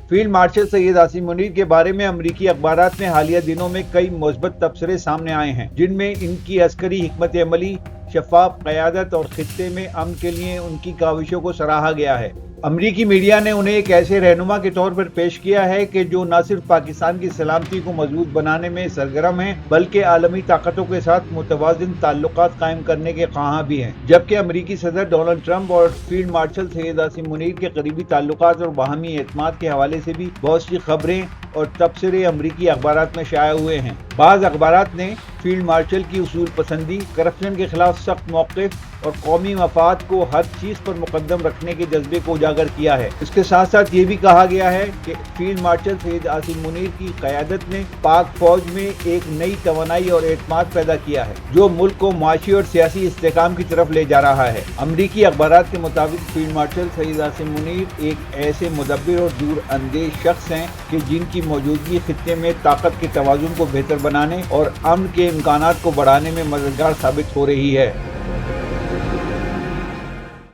Field marshal Syed Asim Munir के बारे में अमरीकी अखबारात में हालिया दिनों में कई मुस्बत तबसरे सामने आए हैं, जिनमें इनकी अस्करी हिकमत अमली, शफाफ क़यादत और खित्ते में अमन के लिए उनकी काविशों को सराहा गया है। अमरीकी मीडिया ने उन्हें एक ऐसे रहनुमा के तौर पर पेश किया है कि जो न सिर्फ पाकिस्तान की सलामती को मजबूत बनाने में सरगर्म है, बल्कि आलमी ताकतों के साथ मुतवाज़िन ताल्लुकात कायम करने के ख्वाहां भी हैं। जबकि अमरीकी सदर डोनाल्ड ट्रंप और फील्ड मार्शल सैयद आसिम मुनीर के करीबी ताल्लुकात और बाहमी एतमाद के हवाले से भी बहुत सी खबरें और तबसरे अमरीकी अखबारात में शाया हुए हैं। बाज़ अखबारात ने फील्ड मार्शल की उसूल पसंदी, करप्शन के खिलाफ सख्त मौक़िफ़ और कौमी मफाद को हर चीज़ पर मुकद्दम रखने के जज्बे को उजागर किया है। इसके साथ साथ ये भी कहा गया है कि फील्ड मार्शल सैयद आसिम मुनीर की क़यादत ने पाक फौज में एक नई तवानाई और एतमाद पैदा किया है, जो मुल्क को माशी और सियासी इस्तेहकाम की तरफ ले जा रहा है। अमरीकी अखबारात के मुताबिक फील्ड मार्शल सैयद आसिम मुनीर एक ऐसे मुदब्बिर और दूर अंदेश शख्स हैं कि जिनकी मौजूदगी खित्ते में ताकत के तवाज़ुन को बेहतर बनाने और अमन के इम्कानात को बढ़ाने में मददगार साबित हो रही है।